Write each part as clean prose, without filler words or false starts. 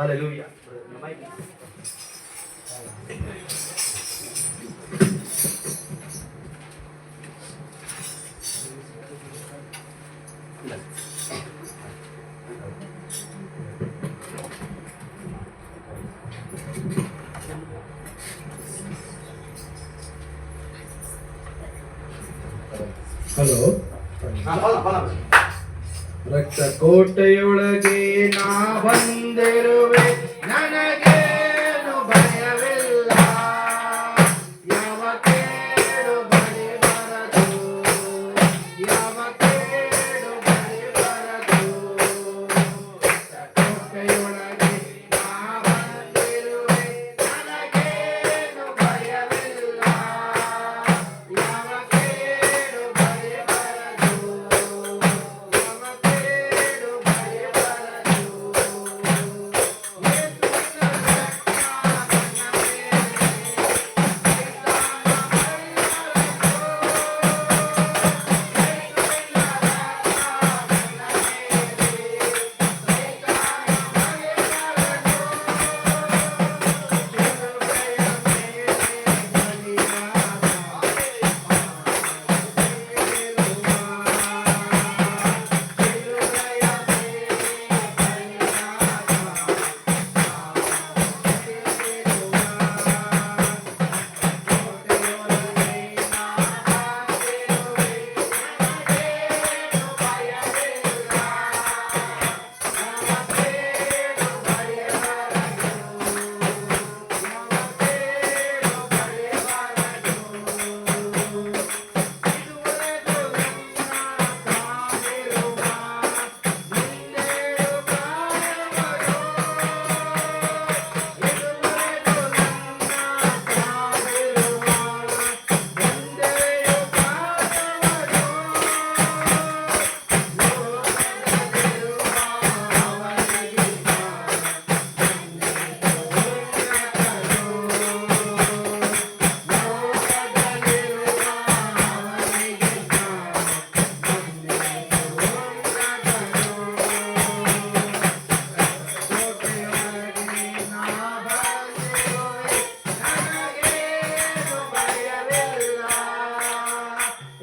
Hallelujah. Hello. ರಕ್ತಕೋಟೆಯೊಳಗೆ ನಾ ಬಂದಿರುವೆ, ನನಗೇನು ಭಯವಿಲ್ಲ. ಯಾವ ಕೇಡು ಬಳಿ ಬರದು, ಯಾವ ಕೇಡು ಬಳಿ ಬರದು. ರಕ್ತಕೋಟೆಯೊಳಗೆ ನಾ ಬಂದಿರುವೆ, ನನಗೇನು ಭಯವಿಲ್ಲ. ಯಾವ ಕೇಡು ಬಳಿ ಬರದು, ಯಾವ ಕೇಡು ಬಳಿ ಬರದು. ಯೇಸುವಿನ ರಕ್ತ ನನ್ನ ಮೇಲೆ, ಸೈತಾನ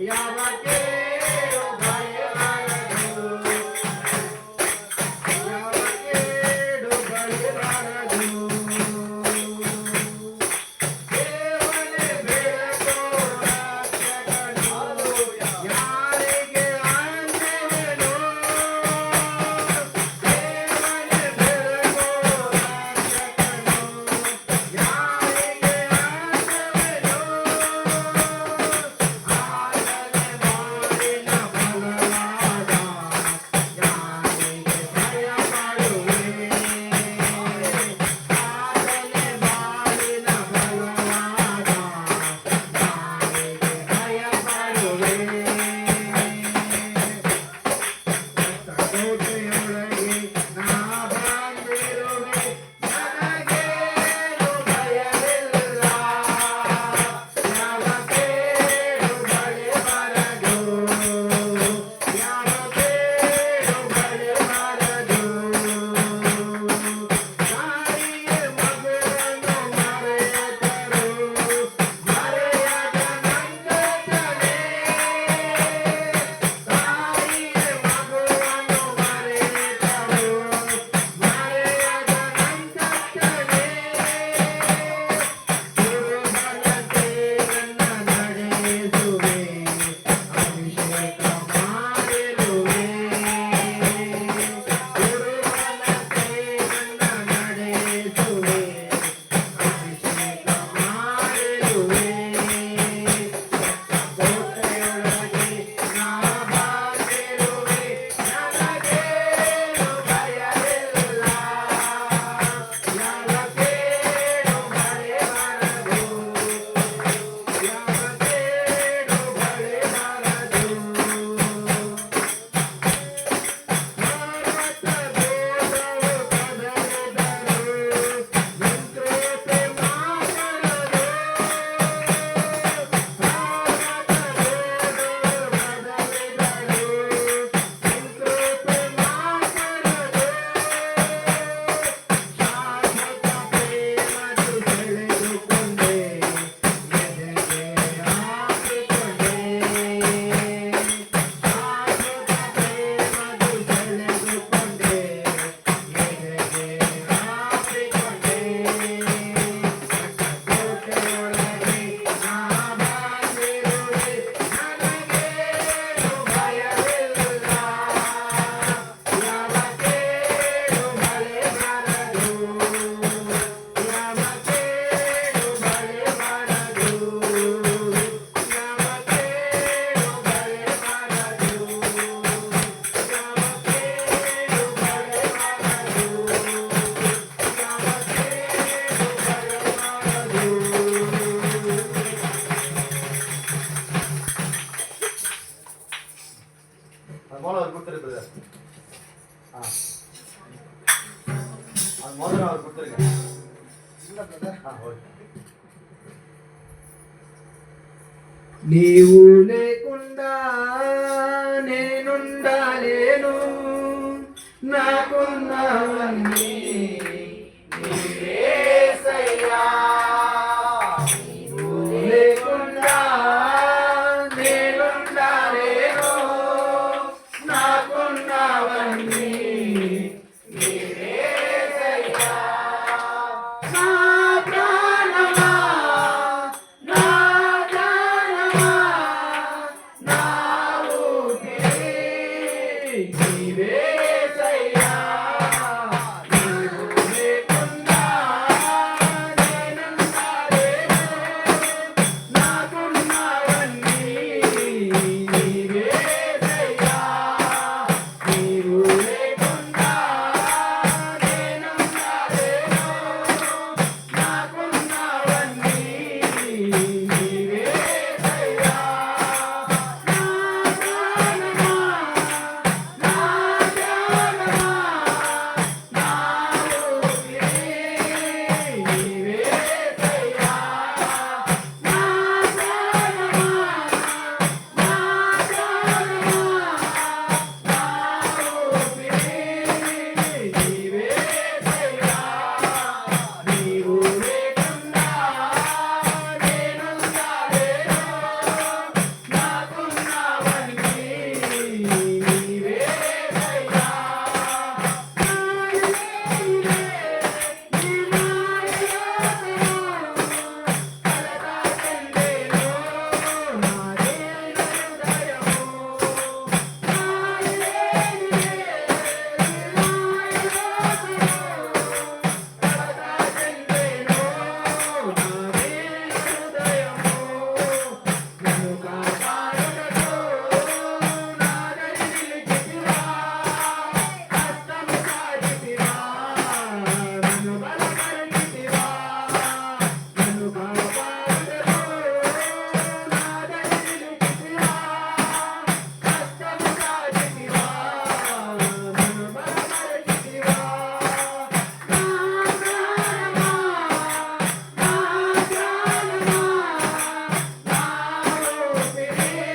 ಯಾವ ಕೇಡು ಬಳಿ ಬರದು, ಯಾವ ಕೇಡು ಬಳಿ ಬರದು. ದೇವನೇ ಬೆಳಕು ರಕ್ಷಕನು, ಯಾರಿಗೆ ಅಂಜುವೆನು. ದೇವನೇ ಬೆಳಕು ರಕ್ಷಕನು, ಯಾರಿಗೆ ಅಂಜುವೆನು. ಆತನೇ மோதிரம் அவர் கொடுத்துருக்கு. அந்த மோதிரம் அவர் கொடுத்துருங்க. నీవు లేకుండా నేనుండాలేను, నాకున్నవన్నీ నీవేసయ్యా. నీవు లేకుండా నేనుండాలేను, నాకున్నవన్నీ నీవేసయ్యా. నా ప్రాణమా, నా ప్రాణమా, నా ఊపిరి నీవేసయ్యా. నీవు లేకుండా నేనుండాలేను, నాకున్నవన్నీ నీవేసయ్యా. నీవు లేకుండా నేనుండాలేను, నాకున్నవన్నీ నీవేసయ్యా. నా ప్రాణమా, నా ప్రాణమా, నా ఊపిరి నీవేసయ్యా. నా ప్రాణమా, నా ప్రాణమా, నా ఊపిరి నీవేసయ్యా. నీవు లేకుండా నేనుండాలేను, నాకున్నవన్నీ నీవేసయ్యా. నా ప్రాణమా, నా ప్రాణమా, నా ఊపిరి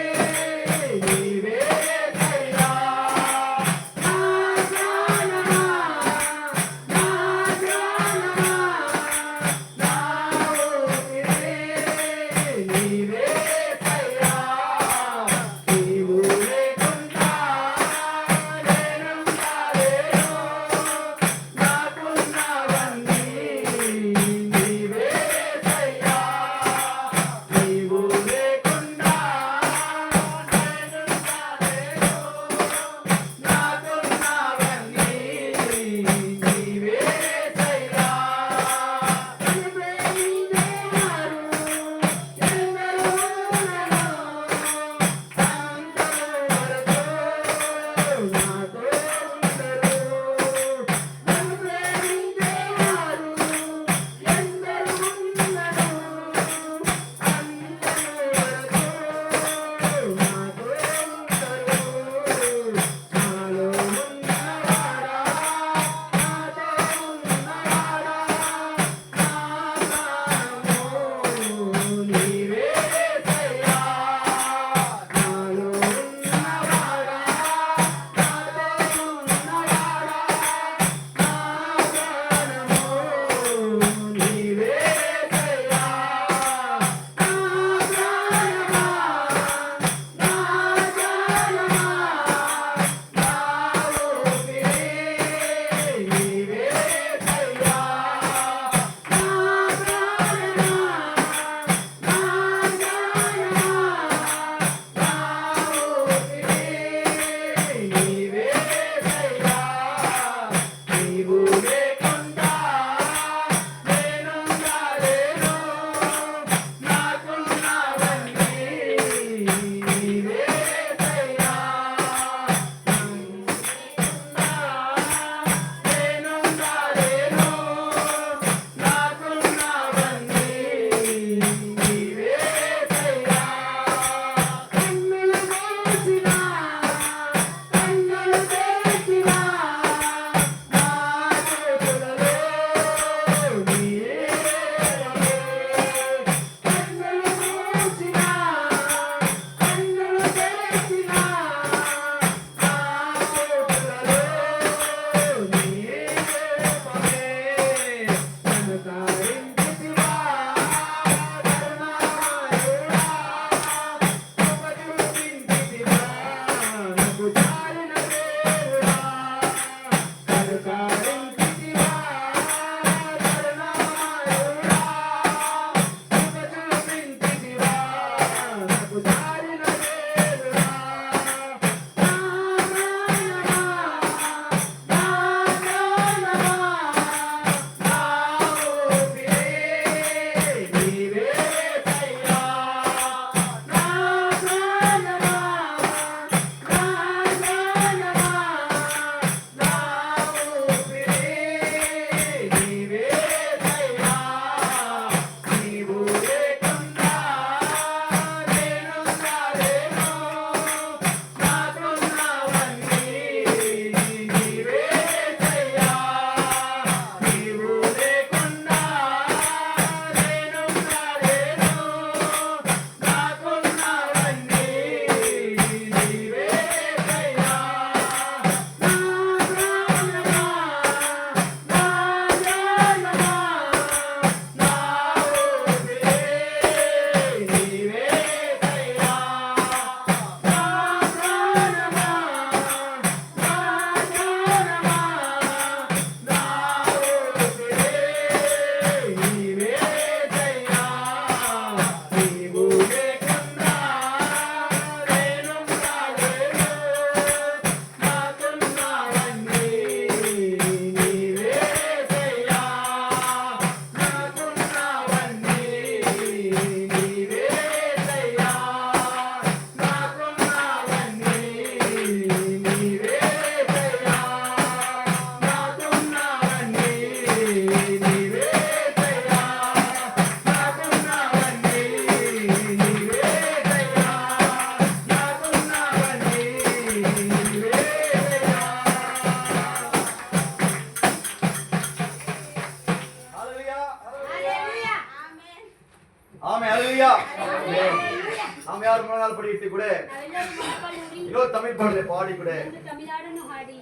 எல்லாரும் முழங்கால் படியிட்டு கூட ನಾವೆಲ್ಲರೂ ಮೊಣಕಾಲೂರಿ இன்னொரு தமிழ் பாடலை பாடி கூட ಒಂದು ತಮಿಳಾಡನ್ನು ಹಾಡಿ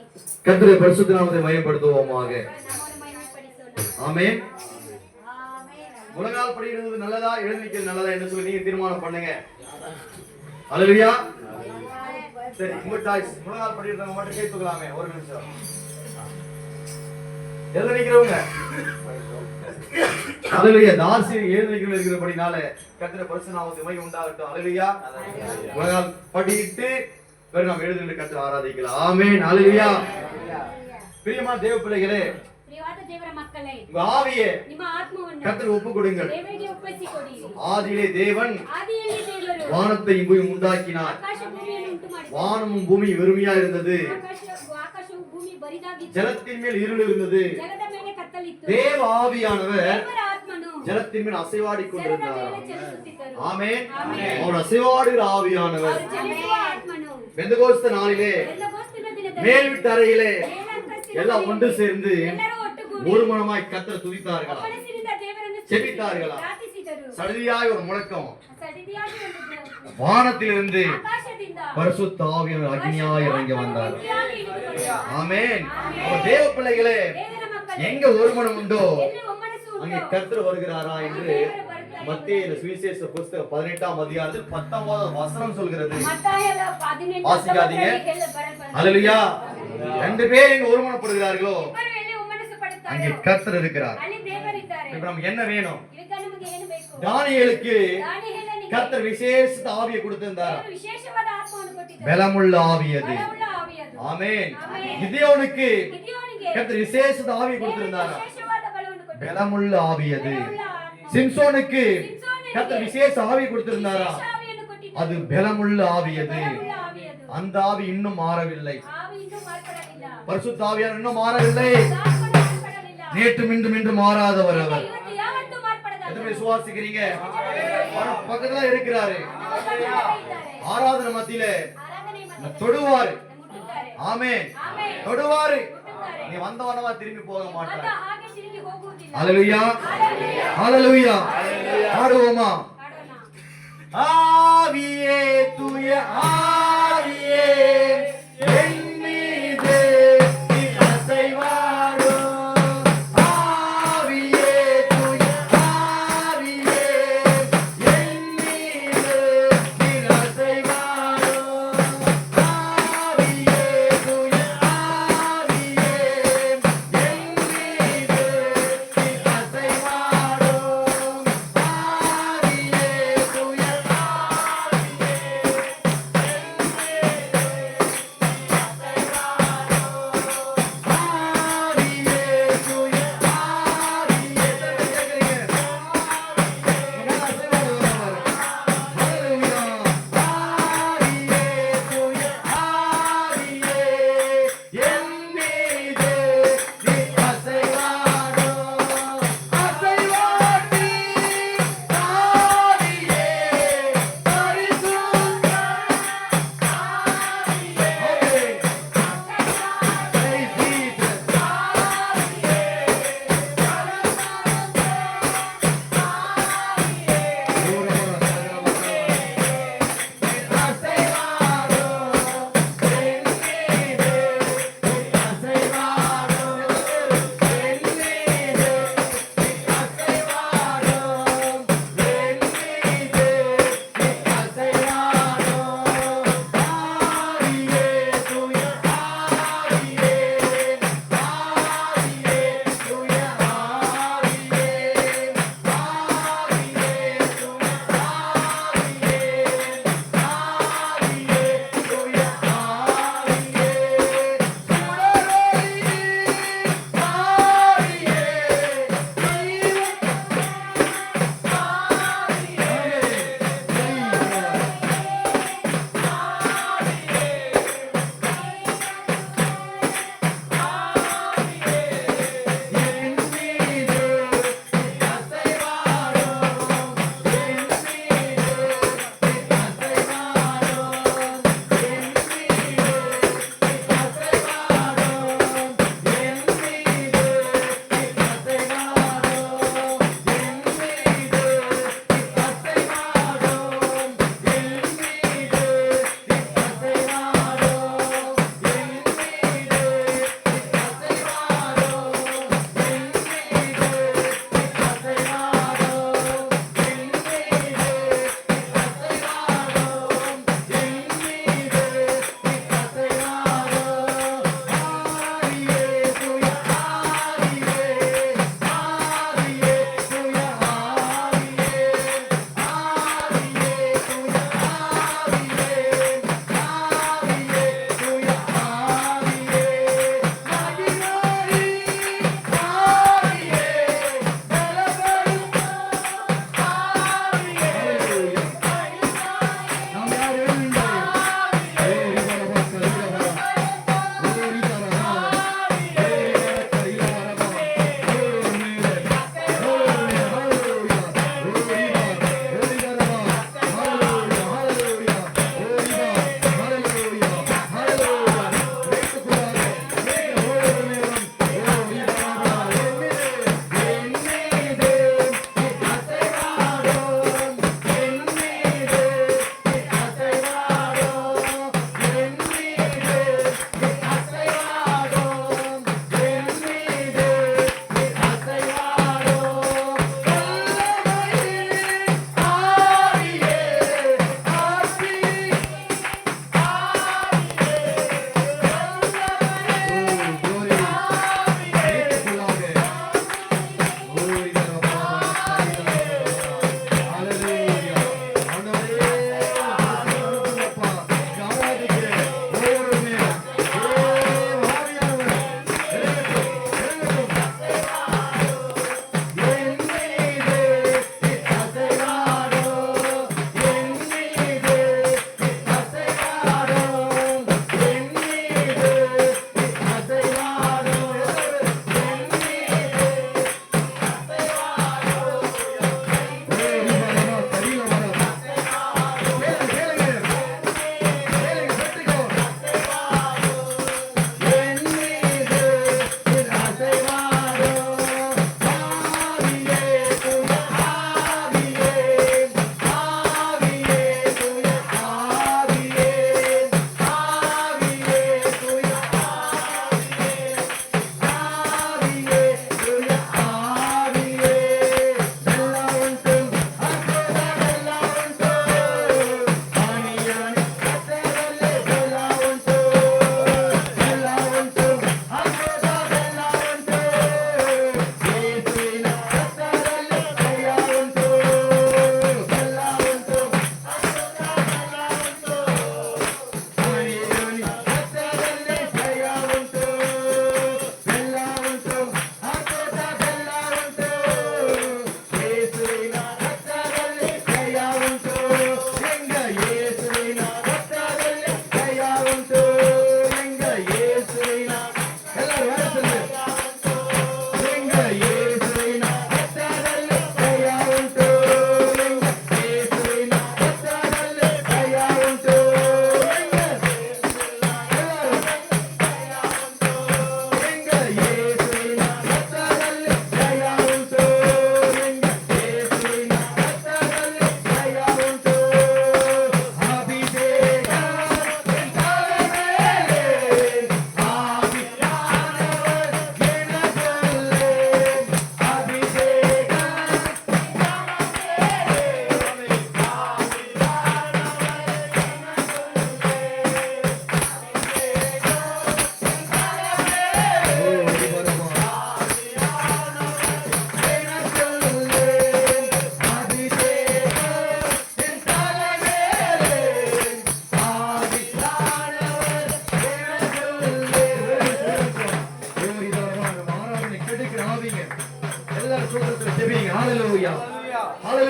கர்த்தருடைய பரிசுத்த நாமத்தை மகிமைப்படுத்துவோமாக. ನಮ್ಮನ್ನು ಮಹಿಮೆಪಡಿಸೋಣ. ஆமென். ಆಮೆನ್. முழங்கால் படியிடுறது நல்லதா எழுந்து நிற்கிறது நல்லதா என்று சொல்லி நீங்க தீர்மானம் பண்ணுங்க. ஹalleluya. சரி, உங்க சாய்ஸ். முழங்கால் படியிடுறவங்க மட்டும் கை தூக்கலாமே ஒரு நிமிஷம். எழுந்து நிக்கிறவங்க ஹalleluya. தாசி எழுந்து நிக்கிறபடினால கர்த்தருடைய பரிசுத்த நாமத்தை மகிமை உண்டாகட்டும். ஹalleluya. முழங்கால் படியிட்டு நாம் எழுந்து நின்று கர்த்தரை ஆராதிக்கலாம். ஆமென். ஹalleluya. பிரியமான தேவ பிள்ளைகளே, ಪ್ರಿಯವಾದ ದೇವರ ಮಕ್ಕಳೇ, உங்க ஆவியை ನಿಮ್ಮ ಆತ್ಮವನ್ನು கர்த்தருக்கு ஒப்பு கொடுங்கள். ದೇವರಿಗೆ ಒಪ್ಪಿಸಿಕೊಡಿ. ஆதியிலே தேவன் ಆದಿಯಲ್ಲಿ ದೇವರು வானத்தையும் பூமியும் உண்டாக்கினார். ಆಕಾಶ ಭೂಮಿಯನ್ನು ಉಂಟು ಮಾಡಿದನು. வானமும் பூமியும் வெறுமையா இருந்தது. ಆಕಾಶವು ಭೂಮಿ ಬರಿದಾಗಿತ್ತು. ஜலத்தின் மேல் இருள் இருந்தது. ಜಲದ ಮೇಲೆ ಕತ್ತಲಿತ್ತು. தேவ ஆவியானவர் ದೇವರ ಆತ್ಮನು ஜலத்தின் மேல் அசைவாடி ಜಲದ கொண்டிருந்தார். ಮೇಲೆ ಚಲಿಸುತ್ತಿದ್ದರು. ஆமென். ಆಮೆನ್. அவர் அசைவாடுகிற ஆவியானவர் ಅವರು ಚಲಿಸುವ ಆತ್ಮನು பெந்தகோஸ்து நாளிலே பெந்தಗೋಸ್ತಿನ ದಿನದಲ್ಲಿ மேல் வீட்டு அறையிலே ಮೇಲಂತಸ್ತಿನ எல்லாம் ஒன்று சேர்ந்து ಎಲ್ಲರೂ ಒಟ್ಟುಗೂಡಿ ஒரு மனமாய் கர்த்தரை துதித்தார்களா, ಮನಸ್ಸಿನಿಂದ ದೇವರನ್ನು ஜெபித்தார்களா? ಪ್ರಾರ್ಥಿಸಿದರು. சடுதியாய் ஒரு முழக்கம் ಸಡಿದಿಯಾಗಿ ಒಂದು வானத்திலிருந்து ಆಕಾಶದಿಂದ பரிசுத்த ஆவியானவர் அக்னியாய் இறங்கி வந்தார். ಬೆಂಕಿಯಾಗಿ ಇಳಿದುಕೊಂಡರು. ஆமென். அவர் தேவ பிள்ளைகளே, ದೇವರ ಮಕ್ಕಳೇ, எங்க ஒரு மனம் உண்டோ ಎಲ್ಲಿ ಒಮ್ಮನಸ್ಸು அங்கே ಉಂಟೋ கர்த்தர் வருகிறாரா என்று மத்திய சுவிசேஷ புஸ்தகம் 18ஆம் அதிகாரத்தில் 19வது வசனம் சொல்கிறது. ಮತ್ತಾಯದ 18 வாசிக்காதீங்க. ಬರೆಯಲ್ಪಟ್ಟಿದೆ. ஹalleluya. ரெண்டு பேர் எங்க ஒருமனப்படுகிறார்களோ ಇಬ್ಬರು ಎಲ್ಲಿ ಒಮ್ಮನಸ್ಸು ಪಡುತ್ತಾರೋ அங்கே கர்த்தர் இருக்கிறார். ಅಲ್ಲಿ ದೇವರಿದ್ದಾರೆ. இப்ப நமக்கு என்ன வேணும்? ಈಗ ನಮಗೆ ಏನು ಬೇಕು? தானியேலுக்கு ದಾನಿಯೇಲನಿಗೆ கர்த்தர் விசேஷ ஆவியை கொடுத்திருந்தார். ದೇವರು ವಿಶೇಷವಾದ ಆತ್ಮವನ್ನು ಕೊಟ್ಟಿದ್ದಾರೆ. பலமுள்ள ஆவி அது. ಬಲವುಳ್ಳ ಆವಿ ಅದು. ஆமென். ಆಮೆನ್. கிதியோனுக்கு ಗಿದ್ಯೋನಿಗೆ கர்த்தர் விசேஷ ஆவியை ದೇವರು கொடுத்திருந்தார். ವಿಶೇಷವಾದ ಬಲವನ್ನು ಕೊಟ್ಟಿದ್ದಾರೆ. பலமுள்ள ஆவி அது. ಬಲವುಳ್ಳ ಆತ್ಮ. சிம்சோனுக்கு ಸಿಂಸೋನನಿಗೆ கர்த்தர் விசேஷ ஆவி கொடுத்திருந்தாரா? ವಿಶೇಷ ಆವಿಯನ್ನು ಕೊಟ್ಟಿದ್ದಾರೆ. அது பலமுள்ள ஆவி அது. ಬಲವುಳ್ಳ ಆವಿ ಅದು. அந்த ஆவி இன்னும் மாறவில்லை. ಆವಿ ಇನ್ನೂ ಮಾರ್ಪಡಲಿಲ್ಲ. பரிசுத்த ஆவியானவர் இன்னும் மாறவில்லை. ಆತ್ಮನು ಮಾರ್ಪಡಲಿಲ್ಲ. நேற்றும் இன்றும் என்று மாறாதவர் அவர். ಇವತ್ತು ಯಾವತ್ತೂ ಮಾರ್ಪಡದ எத்தனை பேர் விசுவாசிக்கிறீங்க? அவர் பக்கத்துல இருக்கிறாரு. ಇದ್ದಾರೆ. ஆராதனை மத்தியில ಆರಾಧನೆ ಮಧ್ಯದಲ್ಲಿ தொடுவாரு. ಮುಟ್ಟುತ್ತಾರೆ. ஆமென். ಆಮೆನ್. தொடுவாரு. ಮುಟ್ಟುತ್ತಾರೆ. நீ வந்தவனவா திரும்பி போக ಅಂತ மாட்டார். ಹಾಗೆ ತಿರುಗಿ ಹೋಗುವುದಿಲ್ಲ. ஹalleluya. ಹalleluya. ஹalleluya. பாடுவோமா? ಪಾಡೋಣ. ஆவியே தூய ஆவியே என் மீது நீ அசைவாடும். ஆவியே தூய ஆவியே என் மீது நீ அசைவாடும். ஆவியே தூய ஆவியே என் மீது நீ அசைவாடும். ஆவியே தூய ஆவியே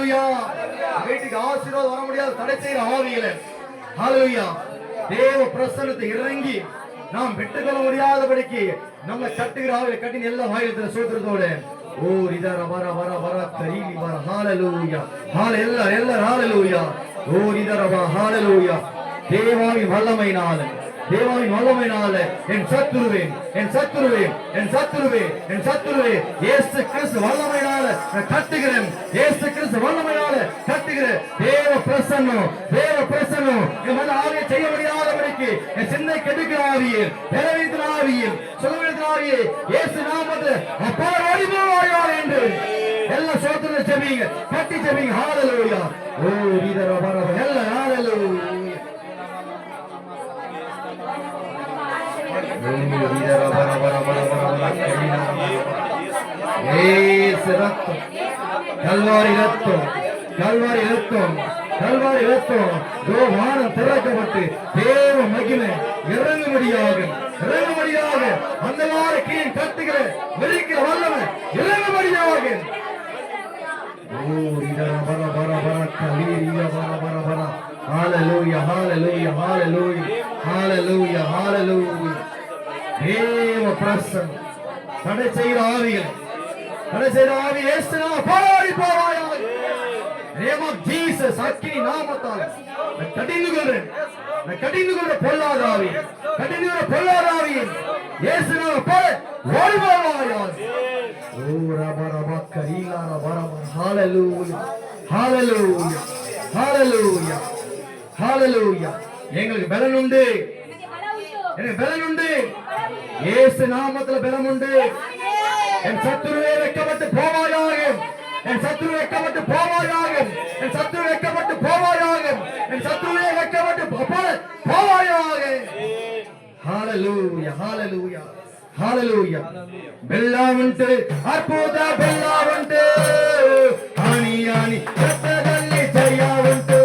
ஹalleluya. வீட்டுக்கு ஆசீர்வாதம் வர முடியாது தடை செய்கிற ஆவிகளே, ஹalleluya. தேவ பிரசன்னத்தை இறங்கி நாம் பெற்றுக்கொள்ள முடியாதபடிக்கு நம்ம கட்டுகிற ஆவிகளை கட்டின எல்லா வாயிலத்துல சோத்திரத்தோட ஓ ரிதர வர வர வர கரீலி வர ஹalleluya. எல்லாரும் ஹalleluya. ஓ ரிதர வர ஹalleluya. தேவாவின் வல்லமையினால என் சத்துருவே இயேசு கிறிஸ்து வல்லமையினால கட்டுகிறேன். இயேசு கிறிஸ்து வல்லமையினால கட்டுகிறேன். தேவ பிரசன்னம் என் மேல ஆவியை செய்ய முடியாதபடிக்கு என் சிந்தை கெடுக்கிற ஆவியில் பலவீனத்தின் ஆவியில் சுகவீனத்தின் ஆவியை இயேசு நாமத்தில் அப்பா ஓடிப்போவாயா என்று எல்லா சோத்திரம் செபிங்க, கட்டி செபிங்க. ஹalleluya. ஓ ரிதர வர எல்லா ஹalleluya. கல்வாரி ரத்தம் வானம் திறக்கப்பட்டு தேவ மகிமை இறங்கும்படியாக அந்த வார கீழ் கட்டுகிற விரிக்கிற வல்லமை இறங்கும்படியாக Hallelujah, hallelujah, hallelujah, hallelujah, hallelujah. தேவ பிரசன்னம் தடை செய்கிற ஆவிகள் இயேசு நாமத்தில் போராடி போவாயாக. name of Jesus அக்கினி நாமத்தால் கடிந்து கொள்ற பொல்லாத ஆவி இயேசு நாமத்தில் ஓடி போவாயாக. ஓ ரப ரப கரீலா ரப ரப hallelujah, hallelujah, hallelujah, hallelujah. எங்களுக்கு பலன் உண்டு, இயேசு நாமத்தில் பலம் உண்டு. என் சத்துருவே வெட்கப்பட்டு போவாயாக. Hallelujah, hallelujah, hallelujah. பெல்லா உண்டு, அற்புத பெல்லா உண்டு, ஆனி ரத்தದಲ್ಲಿ ಜಯ ಉಂಟು.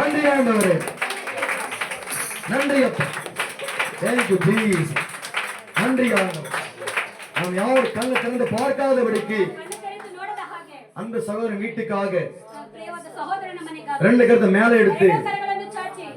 நன்றி ஆண்டவரே, நன்றி அப்பா. Thank you Jesus. நன்றி ஆண்டவரே. நாம் யார் கண்ணு திறந்து பார்க்காதபடிக்கு ಕಣ್ಣು ತೆರೆದು ನೋಡದ ಹಾಗೆ அந்த சகோதரன் வீட்டுக்காக ಪ್ರಿಯವಾದ ಸಹೋದರನ ಮನೆಗಾಗಿ ரெண்டு கருத்தை மேலே எடுத்து ಎರಡು ಕರಗಳನ್ನು ಚಾಚಿ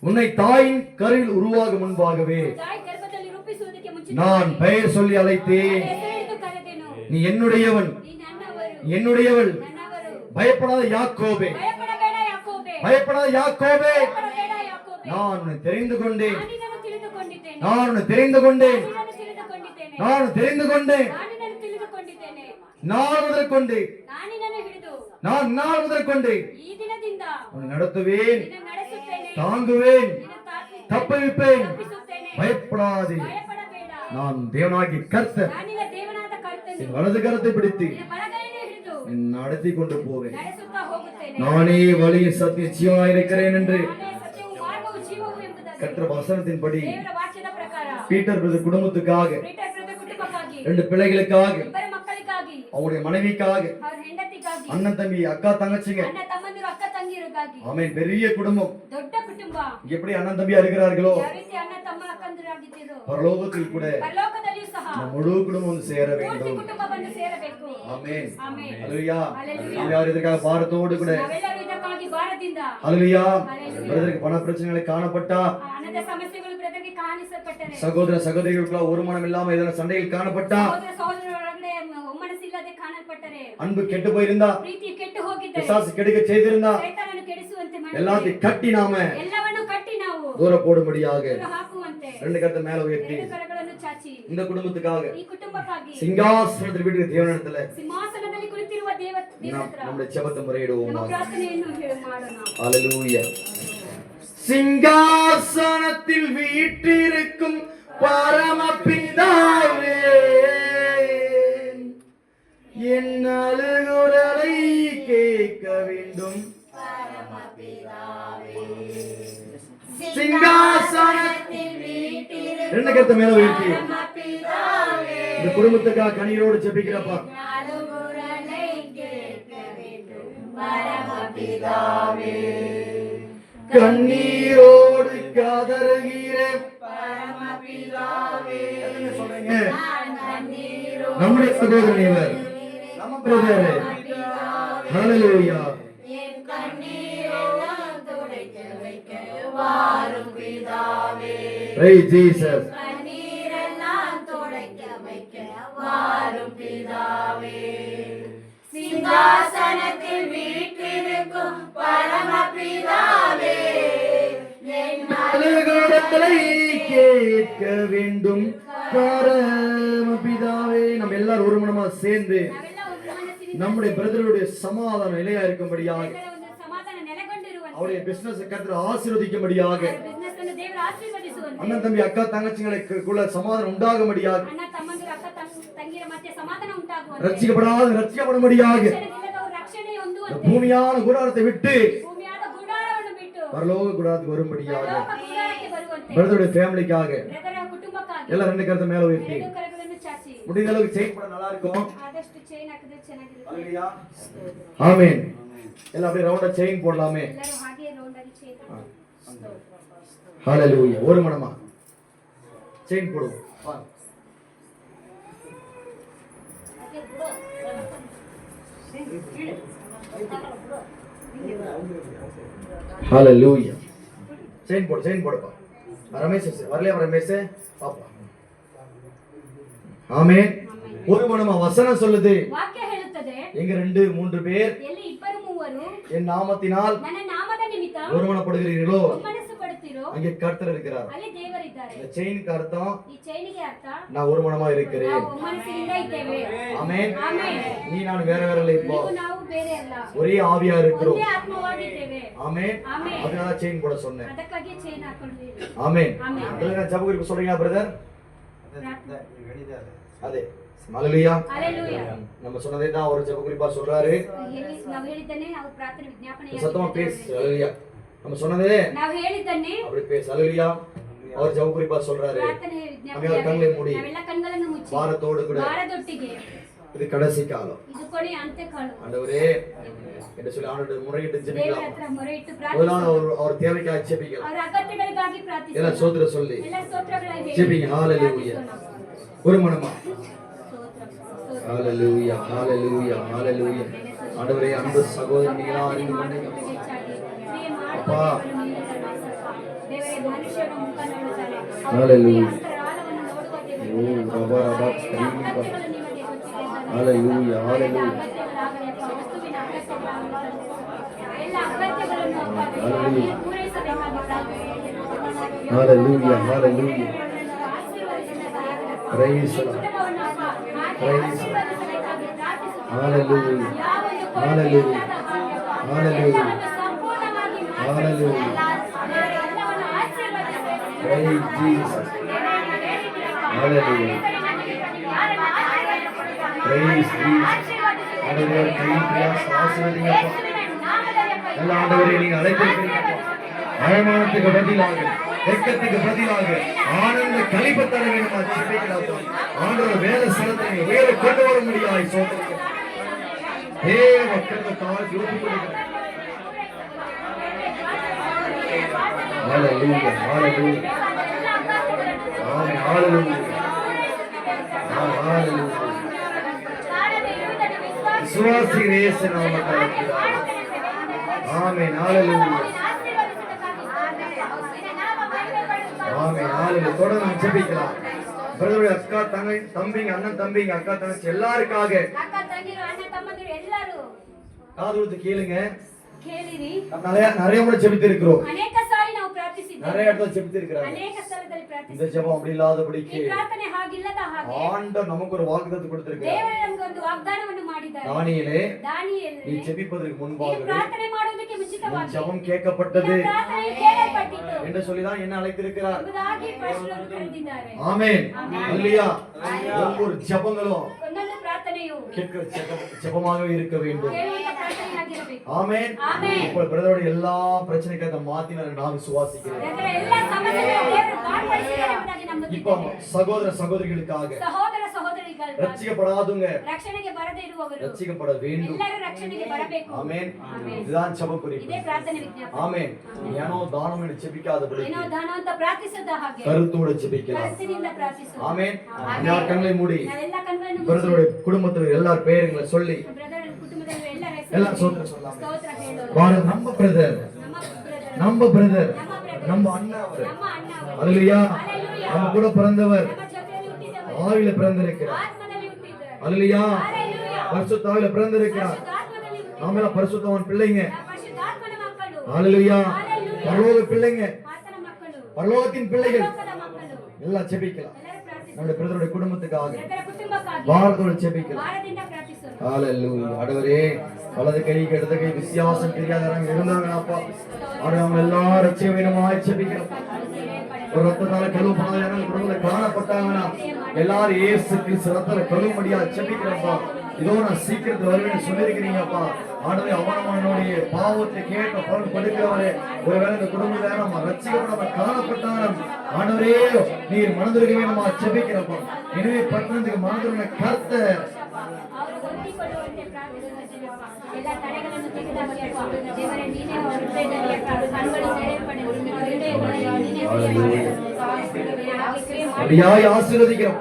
உன்னை தாயின் கருவில் உருவாகும் முன்பாகவே ತಾಯಿ ಗರ್ಭದಲ್ಲಿ ರೂಪಿಸುವುದಕ್ಕೆ ಮುಂಚೆ நான் பெயர் சொல்லி அழைத்தேன். ಹೆಸರಿಟ್ಟು ಕರೆದೆನು. நீ என்னுடையவன், ನೀ ನನ್ನವರು, என்னுடையவள். ನನ್ನವರು. பயப்படாத யாக்கோபே, ಭಯಪಡಬೇಡ ಯಾಕೋಬೆ, பயப்படாத யாக்கோபே, ಭಯಪಡಬೇಡ ಯಾಕೋಬೆ. நான் உன்னை தெரிந்து கொண்டேன், ನಾನಿನನ್ನು ತಿಳಿದುಕೊಂಡಿದ್ದೇನೆ, நான் உன்னை தெரிந்து கொண்டேன், ನಾನಿನನ್ನು ತಿಳಿದುಕೊಂಡಿದ್ದೇನೆ, நான் தெரிந்து கொண்டேன். ನಾನಿನನ್ನು ತಿಳಿದುಕೊಂಡಿದ್ದೇನೆ. நாள் முதற்கொண்டு, ನಾನಿನನ್ನು ಹಿಡಿದು நான் நாள் முதற்கொண்டு ಈ ದಿನದಿಂದ உன்னை நடத்துவேன், ನಿನ್ನ ನಡೆಸುತ್ತೇನೆ, தாங்குவேன், ನಿನ್ನ தப்புவிப்பேன். ತಪ್ಪಿಸುತ್ತೇನೆ. பயப்படாதே, ಭಯಪಡಬೇಡ, நான் தேவனாகி கர்த்தர். ನಾನಿನ ದೇವನಾದ ಕರ್ತನು. என் வலது கரத்தை பிடித்து ನಿನ್ನ ಬಲಗೈಯನ್ನು ಹಿಡಿದು நடத்தி கொண்டு போவேன். ನಡೆಸುತ್ತಾ ಹೋಗುತ್ತೇನೆ. நானே வழியும் சத்திய ஜீவனாய் இருக்கிறேன் என்று ನಾನೇ ಸತ್ಯವೂ ಮಾರ್ಗವೂ ಜೀವವೂ ಎಂಬುದಾಗಿ கர்த்தர் வசனத்தின்படி ದೇವರ ವಾಕ್ಯದ ಪ್ರಕಾರ பீட்டர் பிரதர் குடும்பத்துக்காக, ಪೀಟರ್ ಬ್ರದರ್ ಕುಟುಂಬಕ್ಕಾಗಿ, ரெண்டு பிள்ளைகளுக்காக, ಇಬ್ಬರ ಮಕ್ಕಳಿಗಾಗಿ, அவங்களுடைய மனைவிக்காக, ಅವರ ಹೆಂಡತಿಗಾಗಿ, அண்ணன் தம்பி அக்கா தங்கச்சிங்க, ಅಣ್ಣ ತಮ್ಮಂದಿರು ಅಕ್ಕ ತಂಗಿಯರಿಗಾಗಿ, ஆமென், பெரிய குடும்பம். ದೊಡ್ಡ ಕುಟುಂಬ. எப்படி அண்ணன் தம்பியா இருக்கிறார்களோ ಯಾವ ರೀತಿ ಅಣ್ಣ ತಮ್ಮ ಅಕ್ಕಂದಿರಾಗಿದ್ದೀರೋ பரலோகத்தில் கூட ಪರಲೋಕದಲ್ಲಿಯೂ ಸಹ நம்ம முழு குடும்பம் வந்து சேர ಪೂರ್ತಿ வேண்டும். ಕುಟುಂಬವನ್ನು ಸೇರಬೇಕು. ஆமென், ಆಮೆನ್. ஹalleluya. ஹalleluya. எல்லாரும் இதற்காக பாரத்தோடு கூட ನಾವೆಲ್ಲರೂ ಇದಕ್ಕಾಗಿ ಭಾರದಿಂದ ஹalleluya. ஹalleluya. பிரதருக்கு பண பிரச்சனைகளை காணப்பட்டா, ಹಣದ ಸಮಸ್ಯೆಗಳು ಬ್ರದರ್ಗೆ ಕಾಣಿಸಲ್ಪಟ್ಟರೆ, சகோதர சகோதரிகளுக்குள்ள ஒரு மனம் இல்லாம எதனா சண்டையில் காணப்பட்டா, ಸಹೋದರ ಸಹೋದರರೊಳಗಡೆ ಒಮ್ಮನಸ್ಸಿಲ್ಲದೆ ಕಾಣಲ್ಪಟ್ಟರೆ, அன்பு கெட்டு போயிருந்தா, ಪ್ರೀತಿ ಕೆಟ್ಟು ಹೋಗಿದ್ದರೆ, பிசாசு கெடுக்க செய்திருந்தா, ಸೈತಾನನು ಕೆಡಿಸುವಂತೆ ಮಾಡಿದರೆ, எல்லாத்தையும் கட்டி நாம ಎಲ್ಲವನ್ನು ಕಟ್ಟಿ ನಾವು தூர போடும்படியாக ದೂರ ಹಾಕುವಂತೆ ரெண்டு கருத்தை மேல உயர்த்தி ಎರಡು ಕರಗಳನ್ನು ಚಾಚಿ இந்த குடும்பத்துக்காக ಈ ಕುಟುಂಬಕ್ಕಾಗಿ சிங்காசனத்தில் வீட்டுக்கு தேவனிடத்துல ಸಿಂಹಾಸನದಲ್ಲಿ ಕುಳಿತಿರುವ ದೇವತ್ರ நம்முடைய ஜெபத்தை முறையிடுவோம். ನಮ್ಮ ಪ್ರಾರ್ಥನೆಯನ್ನು ಮಾಡೋಣ. ஹalleluya. சிங்காசனத்தில் வீற்றிருக்கும் பரமபிதாவே, என் அழுகுரலை கேட்க வேண்டும். சிங்காசனத்தில் ரெண்டு கருத்தை மேல உயர்த்தி இந்த குடும்பத்துக்காக கண்ணீரோடு ஜெபிக்கிறப்பா. கண்ணீரோடு கதறுகிற நம்முடைய சகோதரன் இவர், நம்ம பிரதர். ஹalleluya. Praise Jesus. சிங்காசனத்தில் வீற்றிருக்கும் பரமபிதாவே, அழுகுரலை கேட்க வேண்டும் பரமபிதாவே. நம்ம எல்லாரும் ஒரு மனமா சேர்ந்து நம்முடைய பிரதருடைய சமாதானம் நிலையா இருக்கும்படியாக, ಸಮಾಧಾನ ನೆಲೆಗೊಂಡಿರುವಂತೆ, அவருடைய பிசினஸ் கர்த்தர் ஆசீர்வதிக்கும்படியாக, ಬಿಸಿನೆಸ್ ಅನ್ನು ದೇವರು ಆಶೀರ್ವದಿಸುವಂತೆ, அண்ணன் தம்பி அக்கா தங்கச்சிகளுக்குள்ள சமாதானம் உண்டாகும்படியாக, ಅಣ್ಣ ತಮ್ಮಂದಿರು ಅಕ್ಕ ತಂಗಿಯರ ಮಧ್ಯೆ ಸಮಾಧಾನ ಉಂಟಾಗುವಂತೆ, ரட்சிக்கப்படும்படியாக, ರಕ್ಷಣೆಯಿಲ್ಲದವರು ರಕ್ಷಣೆ ಹೊಂದುವಂತೆ, பூமியான கூடாரத்தை விட்டு ಭೂಮಿಯಾದ ಗುಡಾರವನ್ನು ಬಿಟ್ಟು பரலோக கூடாரத்துக்கு வரும்படியாக, ಪರಲೋಕ ಗುಡಾರಕ್ಕೆ ಬರುವಂತೆ, பிரதருடைய ஃபேமிலிக்காக ಬ್ರದರ ಕುಟುಂಬಕ್ಕಾಗಿ எல்லாம் ரெண்டு கருத்தை மேல உயர்த்தி ಎರಡು ಕರಗಳನ್ನು ಚಾಚಿ முடிந்த அளவுக்கு செயின் பண்ண நல்லா இருக்கும். ಆದಷ್ಟು ಚೈನ್ ಹಾಕಿದ್ರೆ ಚೆನ್ನಾಗಿರುತ್ತೆ. ஹalleluya. ஆமென். எல்லாம் அப்படியே ரவுண்டா செயின் போடலாமே. ಎಲ್ಲರೂ ಹಾಗೆ ರೌಂಡ್ ಆಗಿ ಚೈನ್ ஹalleluya. ஒரு மனமா செயின் போடுவோம். வா. ஹalleluya. செயின் போடுப்பா. ரமேஷ் வரலையா ரமேஷ்? பாப்பா. ஆமென். ஒரு மனமா வசனம் சொல்லுது, ವಾಕ್ಯ ಹೇಳುತ್ತದೆ, எங்க 2 3 பேர் ಎಲ್ಲಿ ಇಬ್ಬರು ಮೂವರು என் நாமத்தினால் ನನ್ನ ನಾಮದ ನಿಮಿತ್ತ ஒருமனப்படுகிறீர்களோ ಮನಸ್ಸು ಪಡುತ್ತೀರೋ அங்கே கர்த்தர் இருக்கிறார். ಅಲ್ಲಿ ದೇವರಿದ್ದಾರೆ. இந்த செயினுக்கு அர்த்தம் ಈ ಚೈನಿಗೆ ಅರ್ಥ நான் ஒரு மனமா இருக்கிறேன். ನಾವು ಒಮ್ಮನಸ್ಸಿನಿಂದ ಇದ್ದೇವೆ. ஆமென். ಆಮೆನ್. நீ நான் வேற வேற இல்ல, இப்போ ನೀವು ನಾವು ಬೇರೆ ಅಲ್ಲ, ஒரೇ ஆவியா இருக்கிறோம். ಒಂದೇ ಆತ್ಮವಾಗಿದ್ದೇವೆ. ஆமென். ಆಮೆನ್. அதனால செயின் போட சொன்னேன். ಅದಕ್ಕಾಗಿ ಚೈನ್ ಹಾಕೊಂಡ್ವಿ. ஆமென். ஆமென். அதுல ஜெப குறிப்பு சொல்றீங்களா பிரதர்? அதே ஹalleluya. ஹalleluya. நம்ம சொன்னதே தான் அவர் ஜெப குறிப்பா சொல்றாரு. ನಾವು ಹೇಳಿದ್ದನ್ನೇ ನಾವು ಪ್ರಾರ್ಥನೆ ವಿಜ್ಞಾಪನೆ சத்தமா பேசு. ஹalleluya. நம்ம சொன்னதே ನಾವು ಹೇಳಿದ್ದನ್ನೇ அப்படி பேசு. ஹalleluya. அவர் ஜெப குறிப்பா சொல்றாரு. ಪ್ರಾರ್ಥನೆ நம்ம கண்களை மூடி ನಾವೆಲ್ಲ ಕಣ್ಗಳನ್ನು ಮುಚ್ಚಿ பாரத்தோடு கூட ಭಾರದೊಟ್ಟಿಗೆ இது கடைசி காலம். ಇದು ಕೊನೆ ಅಂತ್ಯಕಾಲ. ஆண்டவரே என்று சொல்லி ஆண்டவரே முறையிட்டு ದೇವರ ஜெபிக்கலாம். ಹತ್ರ ಮೊರೆಯಿಟ್ಟು முதலாவது ಪ್ರಾರ್ಥಿಸಿ. அவர் தேவைக்காக ஜெபிக்கலாம். ಅವರ ಅಗತ್ಯಗಳಿಗಾಗಿ ಪ್ರಾರ್ಥಿಸಿ. எல்லாம் சோதர சொல்லி ಎಲ್ಲ ಸ್ತೋತ್ರಗಳನ್ನು ಹೇಳಿ ஜெபிங்க. ஹalleluya. ஒரு மனமா ஹalleluya ஹalleluya ஹalleluya. ஆண்டவரே அன்பு சகோதரர்களா அறிந்து கொண்டீங்க. அப்பா ದೇವರೇ ಮನುಷ್ಯನ ಮುಖ ನೋಡುತ್ತಾರೆ. ஹalleluya. ಅಂತರಾಳವನ್ನು ನೋಡುವ ದೇವರು. ಓ ರಬಾ ರಬಾ ಸ್ತ್ರೀ ಬಾ. ஹalleluya ஹalleluya. ವಸ್ತುವಿನ ಅಗತ್ಯಗಳನ್ನು ಎಲ್ಲ ಅಗತ್ಯಗಳನ್ನು ಅಪ್ಪ ಪೂರೈಸಬೇಕಾಗಿ ಪ್ರಾರ್ಥಿಸುತ್ತೇನೆ. ஹalleluya ஹalleluya. praise the Lord. praise the Lord. hallelujah hallelujah hallelujah hallelujah. praise Jesus. hallelujah praise Jesus. ஆண்டவரே கிருபையாய் ஆசீர்வதிங்கப்பா. நல்ல ஆண்டவரே நீங்க அழைத்திருக்கிறீங்கப்பா. அவமானத்துக்கு பதிலாக வெட்கத்துக்கு பதிலாக ஆனந்த களிப்பு தர வேண்டுமா ஜெபிக்கிறோம். ஆண்டவர் வேலை ஸ்தலத்தை உயர கொண்டு வர முடியாது. சோதனை தேவ கிருபையால் ஜோதி கொடுக்கிறேன். ஹalleluya ஹalleluya ஆமென் ஹalleluya ஹalleluya. விசுவாசிகள் இயேசு நாமத்தில் ஆமென் ஹalleluya ஆமென் ஹalleluya. தொடர்ந்து ஜெபிக்கலாம். பிரதருடைய அக்கா தம்பிங்க அண்ணன் தம்பிங்க அக்கா தங்கச்சி எல்லாருக்காக ಅಕ್ಕ ತಂಗಿರು ಅಣ್ಣ ತಮ್ಮಂದಿರು ಎಲ್ಲರೂ காது கொடுத்து கேளுங்க. ಕೇಳಿರಿ. நிறைய முறை ஜெபித்து இருக்கிறோம். ಅನೇಕ ಸಾರಿ ನಾವು ಪ್ರಾರ್ಥಿಸಿದ್ದೇವೆ. நிறைய இடத்துல ஜெபித்து இருக்கிறாங்க. ಅನೇಕ ಸ್ಥಳದಲ್ಲಿ ಪ್ರಾರ್ಥಿಸಿದ್ದೇವೆ. இந்த ஜெபம் அப்படி இல்லாதபடிக்கு ಈ ಪ್ರಾರ್ಥನೆ ಹಾಗಿಲ್ಲದ ಹಾಗೆ ஆண்டவர் நமக்கு ஒரு வாக்குத்தத்தம் கொடுத்திருக்கிறார். ದೇವರು ನಮಗೆ ಒಂದು ವಾಗ್ದಾನವನ್ನು ಮಾಡಿದ್ದಾರೆ. தானியேலே ದಾನಿಯೇಲನೇ நீ ஜெபிப்பதற்கு ಈ முன்பாக ಪ್ರಾರ್ಥನೆ ಮಾಡುವುದಕ್ಕೆ ಮುಂಚಿತವಾಗಿ ஜெபம் கேட்கப்பட்டது ನಿನ್ನ ಪ್ರಾರ್ಥನೆ ಕೇಳಲ್ಪಟ್ಟಿತು என்று சொல்லிதான் என்ன அழைத்திருக்கிறார். ಎಂಬುದಾಗಿ ಪ್ರಶ್ನೆಯನ್ನು ಕರೆದಿದ್ದಾರೆ. ஆமென் அல்லேலூயா. ஒவ்வொரு ஜெபங்களும் ಒಂದೊಂದು ಪ್ರಾರ್ಥನೆಯು கேட்கிற ஜெபமாக இருக்க வேண்டும். ಕೇಳುವಂತ ಪ್ರಾರ್ಥನೆಯಾಗಿರಬೇಕು. ஆமென். ஆமென். இப்போ பிரதரோட எல்லா பிரச்சனைக்கு அதை மாத்தினார் நான் விசுவாசிக்கிறேன். ಅದರ ಎಲ್ಲ ಸಮಸ್ಯೆಗಳನ್ನು ದೇವರು ಮಾರ್ಪಡಿಸಿದ್ದಾರೆ ಎಂಬುದಾಗಿ இப்போ ನಂಬುತ್ತಿದ್ದೇನೆ. சகோதர சகோதரிகளுக்காக ಸಹೋದರ ಸಹೋದರಿಗಳಿಗಾಗಿ ரட்சிக்கப்படாதுங்க ರಕ್ಷಣೆಗೆ ಬರದೇ ಇರುವವರು ரட்சிக்கப்பட வேண்டும். ಎಲ್ಲರೂ ರಕ್ಷಣೆಗೆ ಬರಬೇಕು. ஆமென். ஆமென். இதுதான் ஜெப குறிப்பு. ಇದೇ ಪ್ರಾರ್ಥನೆ ವಿಜ್ಞಾಪನೆ. ஆமென். ஏனோ தானம் என்று ஜெபிக்காதபடி ಏನೋ ದಾನ ಅಂತ ಪ್ರಾರ್ಥಿಸದ ಹಾಗೆ கருத்தோடு ஜெபிக்கலாம். ಕನಸಿನಿಂದ ಪ್ರಾರ್ಥಿಸು. ஆமென். எல்லா கண்களை மூடி ನಾವೆಲ್ಲ ಕಣ್ಣುಗಳನ್ನು ಮುಚ್ಚಿ பிரதருடைய குடும்பத்தில் எல்லார் பெயர்களை சொல்லி ಬ್ರದರ್ ಕುಟುಂಬದಲ್ಲಿ ಎಲ್ಲರ ಎಲ್ಲ ಹೆಸರು சோதர சொல்லலாம். ಸ್ತೋತ್ರ ಹೇಳೋಣ. பாரு நம்ம பிரதர் ನಮ್ಮ ಬ್ರದರ್ நம்ம அண்ணா அவர் ನಮ್ಮ ಅಣ್ಣ ಅವರು அல்லேலூயா. ஹalleluya. நம்ம கூட பிறந்தவர் ನಮ್ಮ ಜೊತೆಯಲ್ಲಿ ಹುಟ್ಟಿದವರು ஆவியில பிறந்திருக்கிறார். ಆತ್ಮದಲ್ಲಿ ಹುಟ್ಟಿದ್ದಾರೆ. அல்லேலூயா. ಹalleluya. பரிசுத்த ஆவியில பிறந்திருக்கிறார். ಆತ್ಮದಲ್ಲಿ ಹುಟ್ಟಿದ್ದಾರೆ. நாமெல்லாம் பரிசுத்தவான் பிள்ளைங்க. ನಾವು ಪರಿಶುದ್ಧಾತ್ಮನ ಮಕ್ಕಳು. அல்லேலூயா. ஹalleluya. பரலோக பிள்ளைங்க, ಆತನ ಮಕ್ಕಳು. பரலோகத்தின் பிள்ளைகள் ಲೋಕದ ಮಕ್ಕಳು. எல்லாம் ஜெபிக்கலாம். ಎಲ್ಲರೂ ಪ್ರಾರ್ಥಿಸು. நம்முடைய பிரதருடைய குடும்பத்துக்காக ಎಲ್ಲರ ಕುಟುಂಬಕ್ಕಾಗಿ பாரத்தோடு ஜெபிக்கலாம். ಭಾರದಿಂದ ಪ್ರಾರ್ಥಿಸೋಣ. ஹalleluya. ஆண்டவரே வலது கை இடது கை வித்தியாசம் தெரியாதவங்க இருந்தாங்கப்பா. அவங்க எல்லாரும் ரட்சிக்க வேண்டுமாய் ஜெபிக்கிறோம். ஒரு ரத்தத்தால கழுவப்படாத யாரும் குடும்பத்துல காணப்பட்டாங்கன்னா எல்லாரும் இயேசு கிறிஸ்து ரத்தத்தால கழுவும்படியா ஜெபிக்கிறோம்ப்பா. இதோ நான் சீக்கிரத்துல வருவேன்னு சொல்லியிருக்கிறீங்கப்பா. ஆண்டவரே அவனவனுடைய பாவத்தை கேட்ட பலன் கொடுக்கிறவரே, ஒருவேளை இந்த குடும்பத்தை நம்ம ரட்சிக்கப்படாம காணப்பட்டாலும் ஆண்டவரே நீர் மனதிருக்க வேணுமா ஜெபிக்கிறப்பா. எனவே பட்டணத்துக்கு மனதிருந்த கர்த்தர் ಅವರು ಹೊಂದಿಕೊಳ್ಳುವಂತೆ ಪ್ರಾರ್ಥಿಸುತ್ತೇನಪ್ಪ. ಎಲ್ಲ ತಡೆಗಳನ್ನು ತೆಗೆದುಹಾಕಿ ಅಪ್ಪ. ದೇವರೇ ನೀನೇ ಅವರ ಹೃದಯದಲ್ಲಿ ಅಪ್ಪ ಕಣ್ಣುಗಳು ತೆರೆಯಲ್ಪಡಲಿ. ಹೃದಯಗಳಲ್ಲಿ ನೀನೇ ಕ್ರಿಯೆ ಮಾಡಿ அப்படியாய் ஆசீர்வதிக்கிறோம்.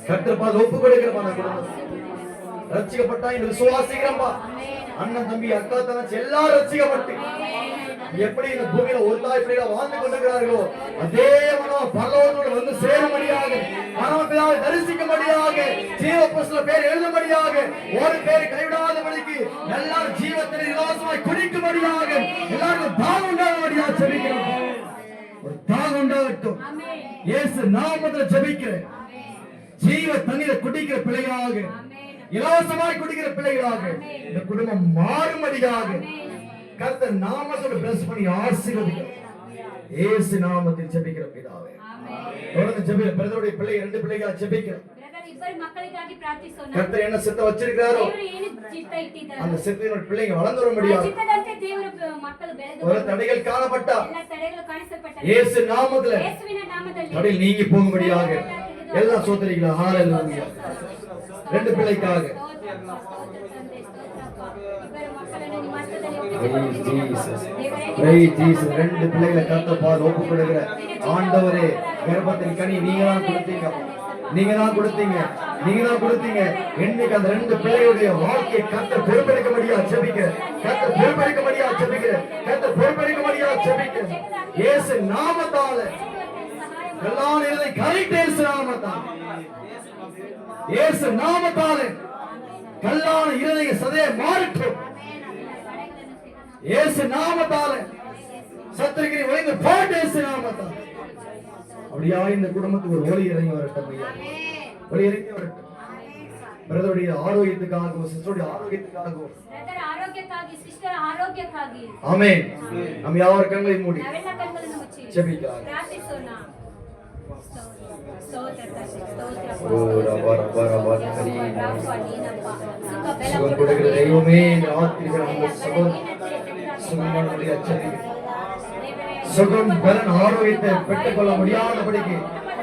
கர்த்தர் பால் ஒப்பு கொடுக்கிறப்பா. அந்த குடும்பம் ரட்சிக்கப்பட்டா என்று விசுவாசிக்கிறப்பா. அண்ணன் தம்பி அக்கா தங்கச்சி எல்லாரும் ரட்சிக்கப்பட்டு எப்படி இந்த பூமியில ஒரு தாய் பிள்ளைகளை வாழ்ந்து கொண்டிருக்கிறார்களோ அதே மனம் பரலோகத்தோடு வந்து சேரும்படியாக பரமபிதாவை தரிசிக்கும்படியாக ஜீவ புஸ்தகத்துல பேர் எழுதும்படியாக ஒரு பேர் கைவிடாதபடிக்கு எல்லாரும் ஜீவத்தில் இலவசமாய் குடிக்கும்படியாக எல்லாருக்கும் தாகம் உண்டாகும்படியாக ஜெபிக்கிறோம். ஒரு தாகம் உண்டாகட்டும். இயேசு நாமத்தில் ஜெபிக்கிறேன். ஜீவ தண்ணீரை குடிக்கிற பிள்ளைகளாக, இலவசமாய் குடிக்கிற பிள்ளைகளாக இந்த குடும்பம் மாறும்படியாக கர்த்தர் நாமத்தோடு பிளஸ் பண்ணி ஆசீர்வதிக்கிறோம். இயேசு நாமத்தில் ஜெபிக்கிறோம் பிதாவே. தொடர்ந்து ஜெபிக்கிற பிரதருடைய பிள்ளை ரெண்டு பிள்ளைகளை ஜெபிக்கிறோம். ಬ್ರದರ್ ಇಬ್ಬರು ಮಕ್ಕಳಿಗಾಗಿ ಪ್ರಾರ್ಥಿಸೋಣ. கர்த்தர் என்ன சித்தம் வச்சிருக்காரோ ದೇವರು ಏನು ಚಿತ್ತ ಇಟ್ಟಿದ್ದಾರೆ அந்த சித்தத்தினோட பிள்ளைங்க வளர்ந்து வரும்படியாக ಚಿತ್ತದಂತೆ ದೇವರು ಮಕ್ಕಳು ಬೆಳೆದು ஒரு தடைகள் காணப்பட்ட ಎಲ್ಲ ತಡೆಗಳು ಕಾಣಿಸಲ್ಪಟ್ಟವು. இயேசு நாமத்தில் ಯೇಸುವಿನ ನಾಮದಲ್ಲಿ தடைகள் நீங்கி போகும்படியாக எல்லா சோதரிகளா ஹalleluya. ரெண்டு பிள்ளைக்காக. ரெண்டு பிள்ளைகளை கர்த்தர் ஒப்பு கொடுக்கிற ஆண்டவரே, கர்ப்பத்தின் கனி நீங்க தான் கொடுத்தீங்க, நீங்க தான் கொடுத்தீங்க, நீங்க தான் கொடுத்தீங்க. இன்னைக்கு அந்த ரெண்டு பிள்ளைகளுடைய வாழ்க்கையை கர்த்தர் பொறுப்பெடுக்க முடியா ஜெபிக்க, கர்த்தர் பொறுப்பெடுக்க முடியா ஜெபிக்க, கர்த்தர் பொறுப்பெடுக்க முடியா ஜெபிக்க. இயேசு நாமத்தால எல்லா நிலை கரெக்ட். இயேசு நாமத்தால, இயேசு நாமத்தால கல்லான இருதய சதையை மாறட்டும். இயேசு நாமத்தால சத்துருக்களை உடைந்து போட்டு இயேசு நாமத்தால. அப்படியா இந்த குடும்பத்துக்கு ஒரு ஒளி இறங்கி வரட்டும் ஐயா, ஒளி இறங்கி வரட்டும். பிரதருடைய ஆரோக்கியத்துக்காகவும் சிஸ்டருடைய ஆரோக்கியத்துக்காகவும் ஆமென். நம்ம யாவர் கண்களை மூடி ஜெபிக்கலாம். சுகம் கொடுக்கிற தெய்வமே, இந்த ராத்திரிகள் அந்த சுகம் பலன் ஆரோக்கியத்தை பெற்றுக்கொள்ள முடியாதபடிக்கு,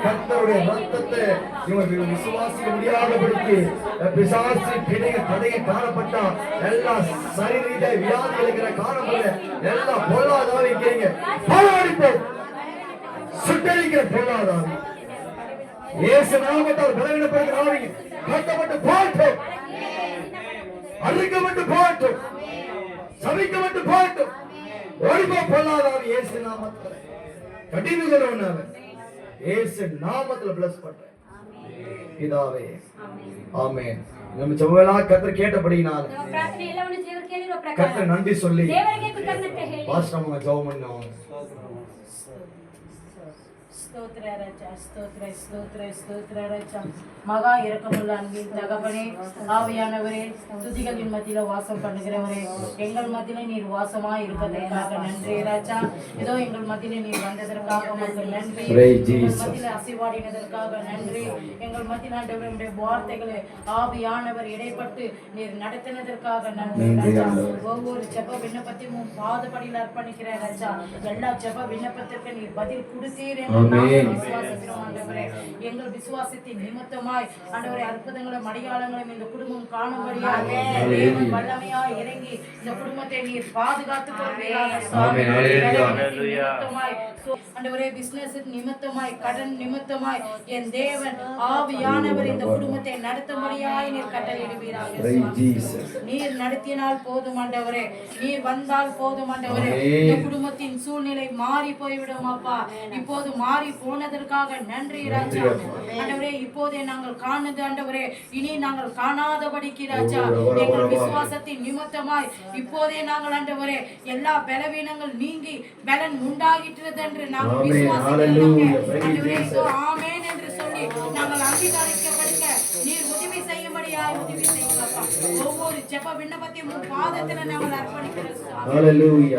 கர்த்தருடைய ரத்தத்தை இவங்க விசுவாசிக்க முடியாதபடிக்கு, பிசாசு பிணைய தடையை காணப்பட்டா எல்லா சரீர வியாதிகளுக்கிற காணப்பட எல்லா பொருளாதாரம் போராடிப்போம், சுட்டரிக்கிற பொருளாதாரம் இயேசு நாமத்தால் பலவீனப்படுகிற ஆவி கட்டப்பட்டு போட்டும், அழிக்கப்பட்டு போட்டும், சபிக்கப்பட்டு போட்டும், ஒழிப்போ பொருளாதாரம் இயேசு நாமத்தில் கடினமான இயேசு நாமத்தில் பிளஸ் பண்றேன் பிதாவே. ஆமென். நம்ம ஜெபமெல்லாம் கர்த்தர் கேட்டபடினால கர்த்தர் நன்றி சொல்லி பாஸ்டர் நம்ம ஜெபம் பண்ணோம். ஸ்தோத்திர ராஜா, ஸ்தோத்திர ஸ்தோத்திர ஸ்தோத்திர ராஜா. மகா இரக்கமுள்ள அன்பின் தகப்பனே, ஆவியானவரே, துதிகளின் மத்தியில வாசம் பண்ணுகிறவரே, எங்கள் மத்தியில நீர் வாசமா இருப்பதற்காக நன்றி ராஜா. இதோ எங்கள் மத்தியில நீர் வந்ததற்காக உங்களுக்கு நன்றி, எங்கள் மத்தியில அசைவாடினதற்காக நன்றி, எங்கள் மத்தியில ஆண்டவருடைய வார்த்தைகளை ஆவியானவர் இடைப்பட்டு நீர் நடத்தினதற்காக நன்றி ராஜா. ஒவ்வொரு ஜெப விண்ணப்பத்தையும் பாதபடியில் அர்ப்பணிக்கிற ராஜா. எல்லா ஜெப விண்ணப்பத்திற்கு நீர் பதில் கொடுத்தீர் என்று விசுவாசிக்கிறோம் ஆண்டவரே. எங்கள் விசுவாசத்தின் நிமித்தமாய் ஆண்டவரே அற்புதங்களும் அடையாளங்களும் இந்த குடும்பம் காணும்படியாக தேவன் வல்லமையாய் இறங்கி இந்த குடும்பத்தை நீர் பாதுகாத்துக் கொள்வீராக சுவாமி. ஆண்டவரே பிசினஸ் நிமித்தமாய் கடன் நிமித்தமாய் என் தேவன் ஆவியானவர் இந்த குடும்பத்தை நடத்தும்படியாய் நீர் கட்டளையிடுவீராக சுவாமி. நீர் நடத்தினால் போதும் ஆண்டவரே, நீர் வந்தால் போதும் ஆண்டவரே. இந்த குடும்பத்தின் சூழ்நிலை மாறி போய்விடும் அப்பா. இப்போது மாறி போனதற்காக நன்றி ராஜா. ஆண்டவரே இப்போதே நாங்கள் காணது ஆண்டவரே, இனி நாங்கள் காணாதபடிக்கு ராஜா எங்கள் விசுவாசத்தின் நிமித்தமாய் இப்போதே நாங்கள் ஆண்டவரே எல்லா பலவீனங்கள் நீங்கி பலன் உண்டாகிட்டது என்று நாங்கள் விசுவாசிக்கிறோம் ஆண்டவரே. ஆமென் என்று சொல்லி நாங்கள் அங்கீகரிக்கப்படுக நீர் உதவி செய்யும்படியாய் உதவி செய்யுங்கப்பா. ஒவ்வொரு ஜெப விண்ணப்பத்தையும் பாதத்தில் நாங்கள் அர்ப்பணிக்கிறோம்.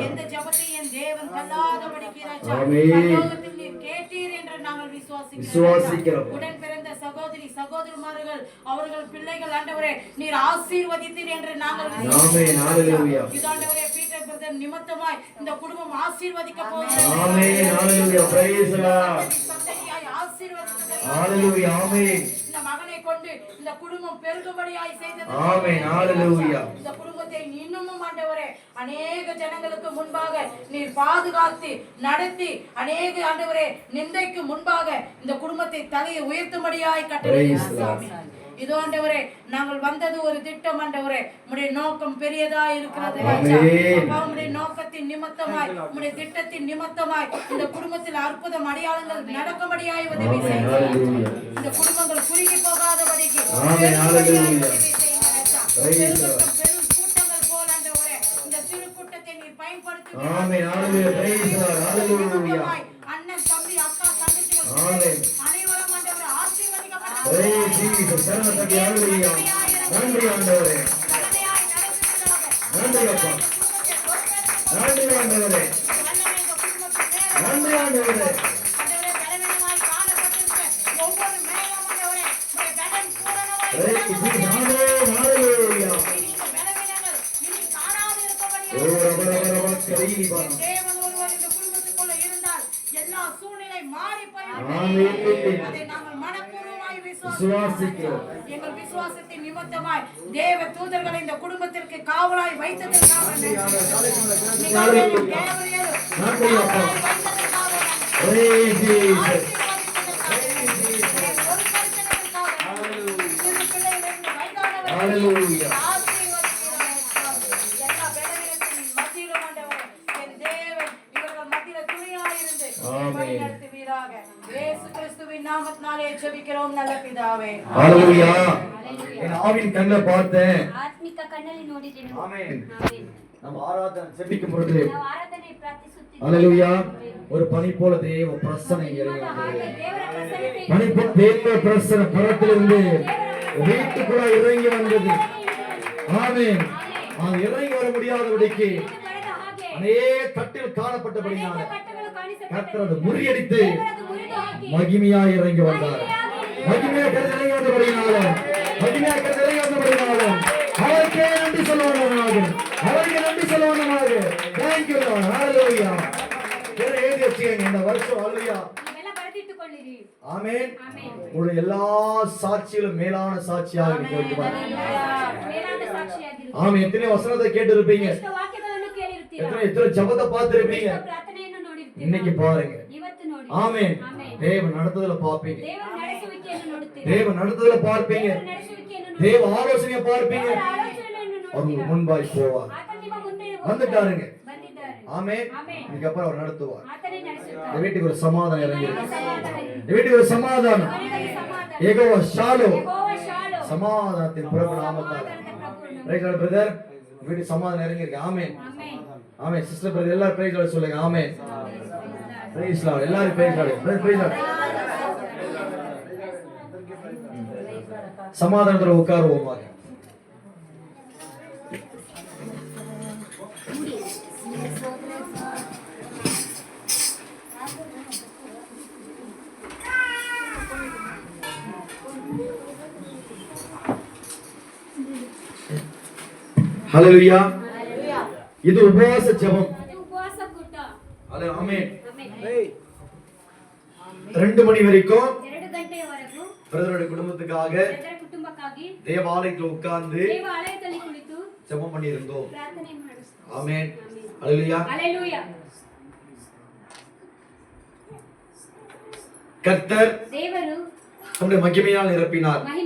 எந்த ஜெபத்தை என் தேவன் தள்ளாதபடிக்கு ராஜா பரலோகத்தில் நீர் கேட்டீர் என்று நாங்கள் விசுவாசிக்கிறோம். உடன் பிறந்த சகோதரி சகோதரமார்கள் அவர்கள் பிள்ளைகள் ஆண்டவரே நீர் ஆசீர்வதித்தீர் என்று நாங்கள் விசுவாசிக்கிறோம். ஆண்டவரே பீட்டர் பிரதர் நிமித்தமாய் இந்த குடும்பம் ஆசீர்வதிக்க போகிறது. ஆமென். ஹalleluya. praise the Lord. சந்ததியாய் ஆசீர்வதித்தது. ஹalleluya. ஆமென். இந்த மகனை கொண்டு இந்த குடும்பம் பெருகும்படியாய் செய்தது. ஆமென். ஹalleluya. இந்த குடும்பத்தை இன்னும் ஆண்டவரே அநேக ஜனங்களுக்கு முன்பாக நீர் பாதுகாத்து நடத்தி அநேக ஆண்டவரே நிந்தைக்கு முன்பாக இந்த குடும்பத்தை தலையை உயர்த்தும்படியாய் கட்டளையிட்டார். இதோ ஆண்டவரே நாங்கள் வந்தது ஒரு திட்டம் ஆண்டவரே, உம்முடைய நோக்கம் பெரியதா இருக்கிறது ராஜா. அப்பா உம்முடைய நோக்கத்தின் நிமித்தமாய் உம்முடைய திட்டத்தின் நிமித்தமாய் இந்த குடும்பத்தில் அற்புதம் அடையாளங்கள் நடக்கும்படியாய் உதவி செய்யுங்க. இந்த குடும்பங்கள் குறுகி போகாதபடிக்கு ஆமென். ஹalleluya. பெரும் கூட்டங்கள் போல ஆண்டவரே இந்த சிறு கூட்டத்தை நீர் பயன்படுத்துங்க. ஆமென். ஹalleluya. praise the Lord. ஹalleluya. அண்ணன் தம்பி அக்கா தங்கச்சிகள் ஆமென் அனைவரும் ஆண்டவரே ஆசீர்வதிக்கப்பட்டவர்கள். praise Jesus. சரணத்தை ஹalleluya. நன்றி ஆண்டவரே, நன்றி அப்பா, நன்றி ஆண்டவரே, நன்றி ஆண்டவரே. எல்லா சூழ்நிலை மாறி போய் அதை நாங்கள் மனப்பூர்வமாய் விசுவாசிக்கிறோம். எங்கள் விசுவாசத்தின் நிமித்தமாய் தேவ தூதர்களை இந்த குடும்பத்திற்கு காவலாய் வைத்ததற்காக நன்றி. மிகாவேலும் கேவலியலும் நன்றி அப்பா. காவலாய் வைத்ததற்காக நன்றி. Praise Jesus. ஆசீர்வதித்ததற்காக நன்றி. ஒரு கருத்ததற்காக நன்றி. சிறு பிள்ளையிலிருந்து வயதானவரை Hallelujah. ஆசீர்வதிக்கிறோம் சுவாமி. எல்லா வேதனைகளின் மத்தியிலும் ஆண்டவரே, என் தேவன் இவர்கள் மத்தியில துணையாயிருந்து ஆமென். வழி நடத்துவீராக. இயேசு கிறிஸ்துவின் நாமத்தினாலே ஜெபிக்கிறோம் நல்ல பிதாவே. Hallelujah. Hallelujah. என் ஆவின் கண்ணை பார்த்தேன். ಆತ್ಮಿಕ ಕಣ್ಣಲ್ಲಿ ನೋಡಿದೆನು. ஆமென். ಆಮೆನ್. நம்ம ஆராதனை ஜெபிக்கும் பொழுது ನಾವು ಆರಾಧನೆ ಪ್ರಾರ್ಥಿಸುತ್ತಿದ್ದೇವೆ. ஹalleluya ஒரு பனி போல தேவ பிரசன்னை ಇವಾಗ இறங்கியது. ಹಾಗೆ ದೇವರ ಪ್ರಸನ್ನತೆ பனி போல தேவ பிரசன்ன பரத்திலிருந்து வீட்டுக்குள்ள இறங்கி வந்தது. ஆமென். அது இறங்கி வர முடியாதபடிக்கு ಬರೆದ ಹಾಗೆ அநேக கட்டில் காணப்பட்டபடியால் ಅನೇಕ ಕಟ್ಟುಗಳು ಕಾಣಿಸಲ್ಪಟ್ಟವು. கர்த்தர் அதை முறியடித்து ದೇವರದು ಮುರಿದು ಹಾಕಿ மகிமையாய் இறங்கி வந்தார். மகிமையா கர்த்தர் இறங்கி வந்தபடினால மகிமையா கர்த்தர் இறங்கி வந்தபடினால அவருக்கே நன்றி சொல்லுவாங்க. அவருக்கு நன்றி சொல்லுவாங்க. Thank you Lord. Hallelujah. வேற எழுதி வச்சுக்கங்க இந்த வருஷம். Hallelujah. ನೀವೆಲ್ಲ ಬರೆದಿಟ್ಟುಕೊಳ್ಳಿರಿ. ஆமென். ಆಮೆನ್. உங்களுடைய எல்லா சாட்சிகளும் மேலான சாட்சியாக இருக்க வேண்டும். ಮೇಲಾದ ಸಾಕ್ಷಿಯಾಗಿರು. ஆமென். எத்தனை வசனத்தை கேட்டிருப்பீங்க. ಎಷ್ಟೋ ವಾಕ್ಯಗಳನ್ನು ಕೇಳಿರ್ತೀರಾ. எத்தனை ஜெபத்தை பார்த்திருப்பீங்க. ಎಷ್ಟೋ ಪ್ರಾರ್ಥನೆಯನ್ನು ನೋಡಿರ್ತೀರಾ. இன்னைக்கு பாருங்க. ಇವತ್ತು ನೋಡಿ. ஆமென். ಆಮೆನ್. தேவ நடத்துதல பாப்பீங்க. ದೇವರ ನಡೆಸುವಿಕೆಯನ್ನು ನೋಡುತ್ತೀರಾ. தேவ நடத்துதல பார்ப்பீங்க. ದೇವರ ನಡೆಸುವಿಕೆಯನ್ನು தேவ ನೋಡುತ್ತೀರಾ. ஆலோசனையை பார்ப்பீங்க. ದೇವರ ಆಲೋಚನೆಯನ್ನು அவர் ನೋಡುತ್ತೀರಾ. முன்பாய் போவார். ಆತ ನಿಮ್ಮ ಮುಂದೆ வந்துட்டாருங்க. ಬಂದಿದ್ದಾರೆ. ஆமென். ಆಮೆನ್. இதுக்கப்புறம் அவர் நடத்துவார். ಆತನೇ இந்த ನಡೆಸುತ್ತಾರೆ. வீட்டுக்கு ஒரு சமாதானம் இறங்கி ಮನೆಗೆ ಸಮಾಧಾನ ಇರು. இந்த வீட்டுக்கு ஒரு சமாதானம். ಮನೆಗೆ ಸಮಾಧಾನ. Jehovah Shalom Jehovah Shalom. சமாதானத்தின் பிரபு நாமத்தால். ಸಮಾಧಾನದ ಪ್ರಭು ನಮ್ಮ. Praise Lord brother. வீட்டுக்கு சமாதானம் இறங்கி இருக்கு. Amen. Amen. Amen. Sister brother எல்லாரும் பிரைஸ் லார்ட் சொல்லுங்க. ஆமென். பிரைஸ் லார்ட் எல்லாரும் பிரைஸ் லார்ட். Praise Lord. சமாதானத்துல உட்காருவோமாக. ஹalleluya. இது உபவாச ஜெபம். ಅದು ಉಪವಾಸ ಕೂಟ. அது ஆமென். ಆಮೆನ್. 2 மணி வரைக்கும் 2 ಗಂಟೆಯವರೆಗೂ பிரதருடைய குடும்பத்துக்காக ಎಲ್ಲರ ಕುಟುಂಬಕ್ಕಾಗಿ தேவாலயத்துல உட்கார்ந்து ದೇವಾಲಯದಲ್ಲಿ ಕುಳಿತು ஜெபம் பண்ணியிருந்தோம். ಪ್ರಾರ್ಥನೆ ಮಾಡಿಸ್ತೇವೆ. ஆமென். ஹalleluya. ஹalleluya. கர்த்தர் ದೇವರು நம்முடைய மகிமையால் நிரப்பினார். ಮಹಿಮೆಯಿಂದ